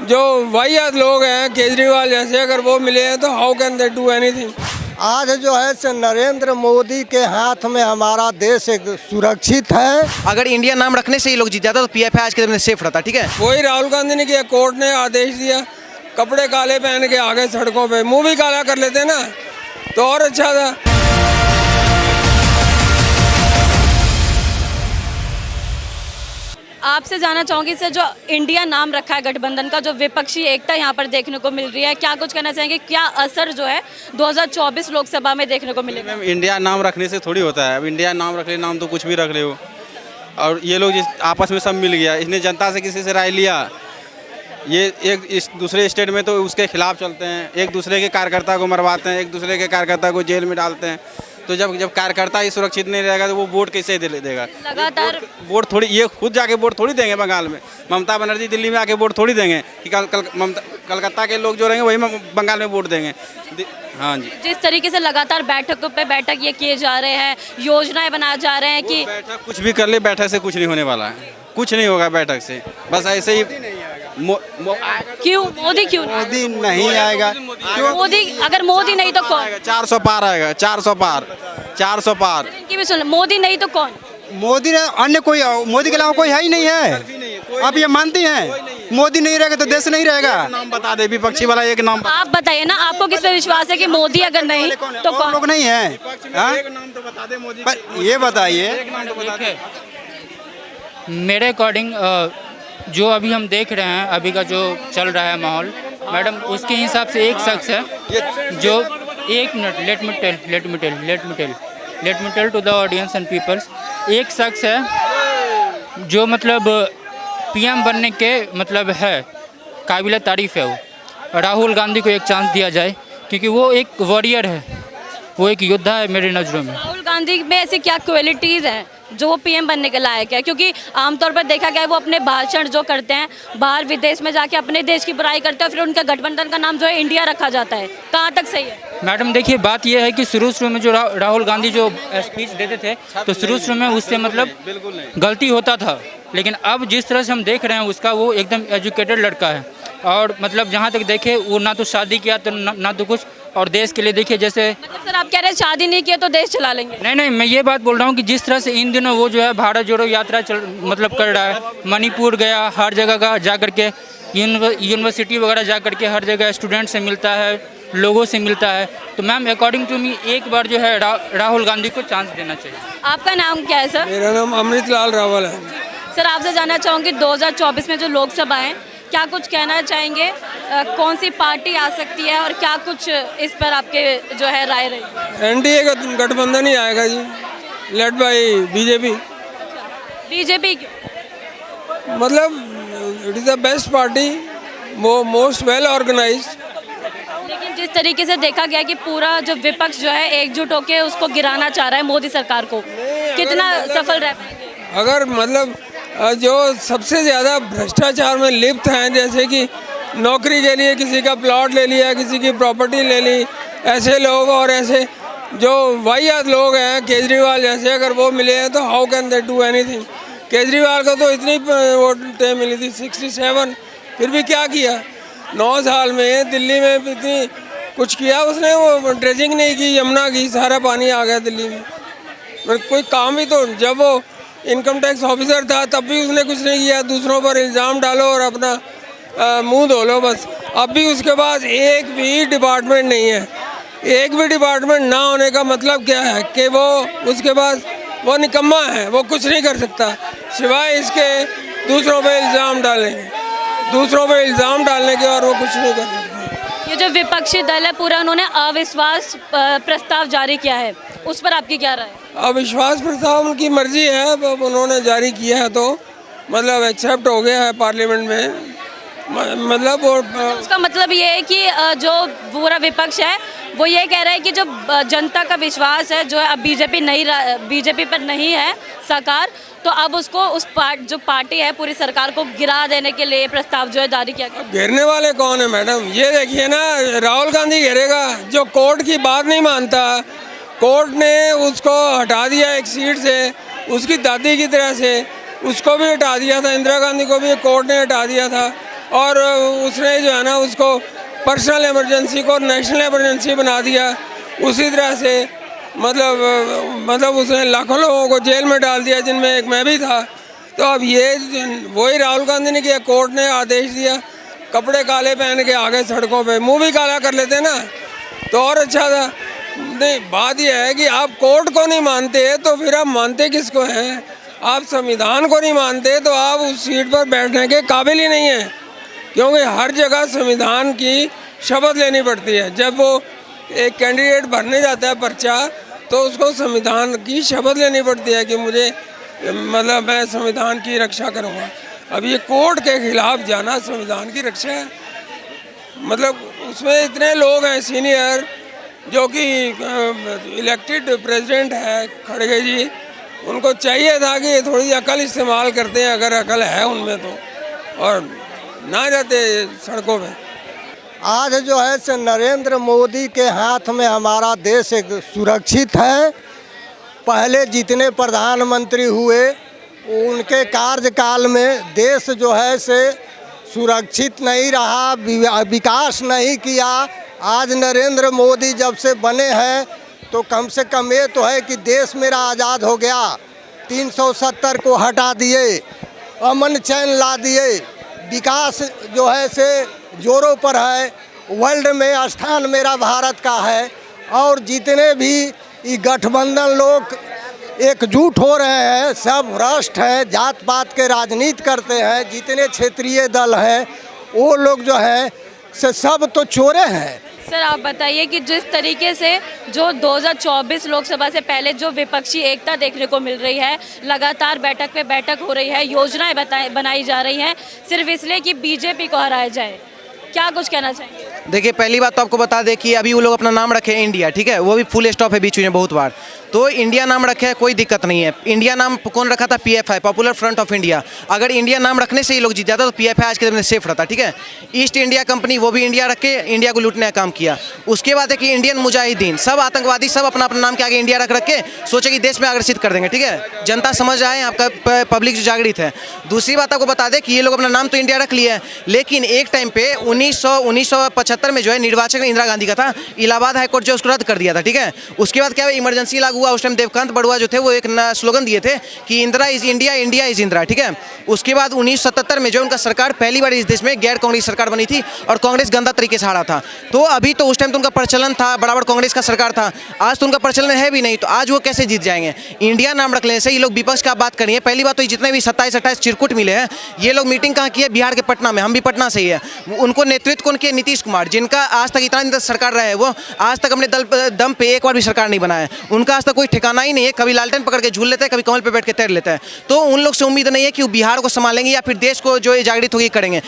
जो वाहियात लोग हैं केजरीवाल जैसे, अगर वो मिले हैं तो how can they do anything. आज जो है से नरेंद्र मोदी के हाथ में हमारा देश एक सुरक्षित है। अगर इंडिया नाम रखने से ही लोग जीत जाता तो पीएफआई आज के दिन में सेफ रहता। ठीक है, वही राहुल गांधी ने किया, कोर्ट ने आदेश दिया कपड़े काले पहन के आ गए सड़कों पे, मुंह भी काला कर लेते ना तो और अच्छा था। आपसे जानना चाहूंगी सर, जो इंडिया नाम रखा है गठबंधन का, जो विपक्षी एकता यहाँ पर देखने को मिल रही है, क्या कुछ कहना चाहेंगे, क्या असर जो है 2024 लोकसभा में देखने को मिलेगा? मैम, इंडिया नाम रखने से थोड़ी होता है। अब इंडिया नाम रख ले, नाम तो कुछ भी रख ले हो, और ये लोग आपस में सब मिल गया। इसने जनता से किसी से राय लिया, ये एक इस दूसरे स्टेट में तो उसके खिलाफ चलते हैं, एक दूसरे के कार्यकर्ता को मरवाते हैं, एक दूसरे के कार्यकर्ता को जेल में डालते हैं। तो जब कार्यकर्ता ही सुरक्षित नहीं रहेगा तो वो वोट कैसे देगा? लगातार वोट थोड़ी, ये खुद जाके वोट थोड़ी देंगे बंगाल में। ममता बनर्जी दिल्ली में आके वोट थोड़ी देंगे कि कलकत्ता के लोग जो रहेंगे वही बंगाल में वोट देंगे। हाँ जी, जिस तरीके से लगातार बैठकों पे बैठक ये किए जा रहे हैं, योजनाएं बनाए जा रहे हैं कि बैठक कुछ भी कर ले, बैठक से कुछ नहीं होने वाला है, कुछ नहीं होगा बैठक से। बस ऐसे ही क्यों मोदी नहीं आएगा। मोदी, अगर मोदी नहीं तो कौन? 400 पार आएगा, 400 पार। इनकी भी सुन, मोदी नहीं तो कौन? मोदी ने अन्य कोई, मोदी के अलावा कोई है ही नहीं है। आप ये मानती हैं? मोदी नहीं रहेगा तो देश नहीं रहेगा। नाम बता दे, विपक्षी वाला एक नाम आप बताइए ना, आपको किस पे विश्वास है कि मोदी अगर नहीं तो और कौन? लोग नहीं है। एक नाम तो बता दे मोदी। ये बताइए, एक नाम तो बता दे। मेरे अकॉर्डिंग जो अभी हम देख रहे हैं, अभी का जो चल रहा है माहौल, मैडम, उसके हिसाब से एक शख्स है जो, एक minute, let me tell to the audience and peoples. एक शख्स है जो मतलब पीएम बनने के मतलब है, काबिल तारीफ़ है वो। राहुल गांधी को एक चांस दिया जाए, क्योंकि वो एक वॉरियर है, वो एक योद्धा है मेरी नज़रों में। राहुल गांधी में ऐसी क्या क्वालिटीज़ हैं जो वो पीएम बनने के लायक है? क्योंकि आमतौर पर देखा गया है वो अपने भाषण जो करते हैं बाहर विदेश में जाके अपने देश की बुराई करते हैं, फिर उनका गठबंधन का नाम जो है इंडिया रखा जाता है। कहाँ तक सही है? मैडम देखिए, बात यह है कि शुरू में जो राहुल गांधी जो स्पीच देते थे तो शुरू में उससे मतलब गलती होता था, लेकिन अब जिस तरह से हम देख रहे हैं उसका, वो एकदम एजुकेटेड लड़का है। और मतलब जहाँ तक देखे, वो ना तो शादी किया तो ना तो कुछ, और देश के लिए देखिए जैसे, मतलब सर आप कह रहे हैं शादी नहीं किया तो देश चला लेंगे? नहीं, मैं ये बात बोल रहा हूँ कि जिस तरह से इन दिनों वो जो है भारत जोड़ो यात्रा मतलब कर रहा है, मणिपुर गया, हर जगह का जा करके, यूनिवर्सिटी वगैरह जा करके हर जगह स्टूडेंट से मिलता है, लोगों से मिलता है। तो मैम, अकॉर्डिंग टू मी एक बार जो है राहुल गांधी को चांस देना चाहिए। आपका नाम क्या है सर? मेरा नाम अमृत लाल रावल है। सर आपसे जानना चाहूँगी 2024 में जो लोकसभा है, क्या कुछ कहना चाहेंगे, कौन सी पार्टी आ सकती है और क्या कुछ इस पर आपके जो है राय रही? एनडीए का गठबंधन ही आएगा जी, लेड बाई बीजेपी। बीजेपी मतलब it is the best party, वो मोस्ट वेल ऑर्गेनाइज्ड। लेकिन जिस तरीके से देखा गया कि पूरा जो विपक्ष जो है एकजुट होकर उसको गिराना चाह रहा है मोदी सरकार को, कितना सफल रह पाएंगे? अगर मतलब जो सबसे ज़्यादा भ्रष्टाचार में लिप्त हैं, जैसे कि नौकरी के लिए किसी का प्लॉट ले लिया, किसी की प्रॉपर्टी ले ली, ऐसे लोग, और ऐसे जो वाहियात लोग हैं केजरीवाल जैसे, अगर वो मिले हैं तो how can they do anything. Kejriwal को तो इतनी वोटें मिली थी 67, फिर भी क्या किया? 9 साल में दिल्ली में इतनी कुछ किया उसने? वो ड्रेजिंग नहीं की यमुना की, सारा पानी आ गया दिल्ली में। कोई काम ही तो, जब वो इनकम टैक्स ऑफिसर था तब भी उसने कुछ नहीं किया। दूसरों पर इल्ज़ाम डालो और अपना मुंह धो लो बस। अब भी उसके पास एक भी डिपार्टमेंट नहीं है। एक भी डिपार्टमेंट ना होने का मतलब क्या है कि वो उसके पास, वो निकम्मा है, वो कुछ नहीं कर सकता सिवाय इसके दूसरों पे इल्ज़ाम डालने के, और वो कुछ नहीं कर सकता। ये जो विपक्षी दल है पूरा, उन्होंने अविश्वास प्रस्ताव जारी किया है, उस पर आपकी क्या राय है? अविश्वास प्रस्ताव उनकी मर्जी है, अब उन्होंने जारी किया है तो मतलब एक्सेप्ट हो गया है पार्लियामेंट में। मतलब वो उसका मतलब ये है कि जो पूरा विपक्ष है वो ये कह रहा है कि जो जनता का विश्वास है जो है अब बीजेपी पर नहीं है सरकार, तो अब उसको जो पार्टी है पूरी सरकार को गिरा देने के लिए प्रस्ताव जो है जारी किया गया। घेरने वाले कौन है मैडम? ये देखिए ना, राहुल गांधी घेरेगा जो कोर्ट की बात नहीं मानता। कोर्ट ने उसको हटा दिया एक सीट से, उसकी दादी की तरह से उसको भी हटा दिया था, इंदिरा गांधी को भी कोर्ट ने हटा दिया था। और उसने जो है ना उसको पर्सनल इमरजेंसी को नेशनल इमरजेंसी बना दिया। उसी तरह से मतलब उसने लाखों लोगों को जेल में डाल दिया, जिनमें एक मैं भी था। तो अब ये वही राहुल गांधी ने किया, कोर्ट ने आदेश दिया कपड़े काले पहन के आ गए सड़कों पे। मुंह भी काला कर लेते ना तो और अच्छा था। नहीं, बात यह है कि आप कोर्ट को नहीं मानते तो फिर आप मानते किसको हैं? आप संविधान को नहीं मानते तो आप उस सीट पर बैठने के काबिल ही नहीं हैं, क्योंकि हर जगह संविधान की शपथ लेनी पड़ती है। जब वो एक कैंडिडेट भरने जाता है पर्चा तो उसको संविधान की शपथ लेनी पड़ती है कि मुझे मैं संविधान की रक्षा करूँगा। अब ये कोर्ट के खिलाफ जाना संविधान की रक्षा है? उसमें इतने लोग हैं सीनियर जो कि इलेक्टेड प्रेसिडेंट है खड़गे जी, उनको चाहिए था कि थोड़ी अकल इस्तेमाल करते हैं, अगर अकल है उनमें तो, और ना जाते सड़कों पे। आज जो है से नरेंद्र मोदी के हाथ में हमारा देश एक सुरक्षित है। पहले जितने प्रधानमंत्री हुए उनके कार्यकाल में देश जो है से सुरक्षित नहीं रहा, विकास नहीं किया। आज नरेंद्र मोदी जब से बने हैं तो कम से कम ये तो है कि देश मेरा आज़ाद हो गया, 370 को हटा दिए, अमन चैन ला दिए, विकास जो है से जोरों पर है, वर्ल्ड में स्थान मेरा भारत का है। और जितने भी ये गठबंधन लोग एकजुट हो रहे हैं सब भ्रष्ट हैं, जात पात के राजनीति करते हैं। जितने क्षेत्रीय दल हैं वो लोग जो हैं से सब तो चोरे हैं। सर आप बताइए कि जिस तरीके से जो 2024 लोकसभा से पहले जो विपक्षी एकता देखने को मिल रही है, लगातार बैठक पे बैठक हो रही है, योजनाएं बनाई जा रही हैं सिर्फ इसलिए कि बीजेपी को हराया जाए, क्या कुछ कहना चाहिए? देखिए, पहली बात तो आपको बता दें कि अभी वो लोग अपना नाम रखे हैं इंडिया, ठीक है, वो भी फुल स्टॉप है बीच में बहुत बार, तो इंडिया नाम रखे है, कोई दिक्कत नहीं है। इंडिया नाम कौन रखा था? PFI, popular front of India. अगर इंडिया नाम रखने से ही लोग जीत जाता तो PFI आज के दिन में सेफ रहता, ठीक है। ईस्ट इंडिया कंपनी वो भी इंडिया रख के इंडिया को लूटने का काम किया। उसके बाद है कि इंडियन मुजाहिदीन, सब आतंकवादी सब अपना अपना नाम के आगे इंडिया रख के सोचे कि देश में आकर्षित कर देंगे, ठीक है। जनता समझ आए, आपका पब्लिक जो जागृत है। दूसरी बात आपको बता दें कि ये लोग अपना नाम तो इंडिया रख लिया है, लेकिन एक टाइम पे 1975 में जो है निर्वाचन इंदिरा गांधी का था, इलाहाबाद हाईकोर्ट जो उसको रद्द कर दिया था, ठीक है। उसके बाद क्या इमरजेंसी लागू हुआ, उस टाइम देवकांत बड़ुआ जो थे वो एक स्लोगन दिए थे कि Indira is India, India is Indira, ठीक है। उसके बाद 1977 में जो उनका सरकार पहली बार इस देश में गैर कांग्रेस सरकार बनी थी और कांग्रेस गंदा तरीके से हारा था। तो अभी तो उस टाइम तो उनका प्रचलन था, बराबर कांग्रेस का सरकार था, आज तो उनका प्रचलन है भी नहीं, तो आज वो कैसे जीत जाएंगे? इंडिया नाम रख लेने से ये लोग विपक्ष का बात करिए। पहली बात तो जितने भी 27-28 चिरकुट मिले हैं, ये लोग मीटिंग कहाँ की है? बिहार के पटना में, हम भी पटना से ही है। उनको नेतृत्व कौन किया? नीतीश कुमार, जिनका आज तक इतना दिन तक सरकार रहा है, वो आज तक अपने दम पे एक बार भी सरकार नहीं बनाया। उनका आज तक कोई ठिकाना ही नहीं है, कभी लालटेन पकड़ के झूल लेता है, कभी कमल पे बैठ के तैर लेता है। तो उन लोग से उम्मीद नहीं है कि वो बिहार को संभालेंगे या फिर देश को जो जागृत होगी करेंगे।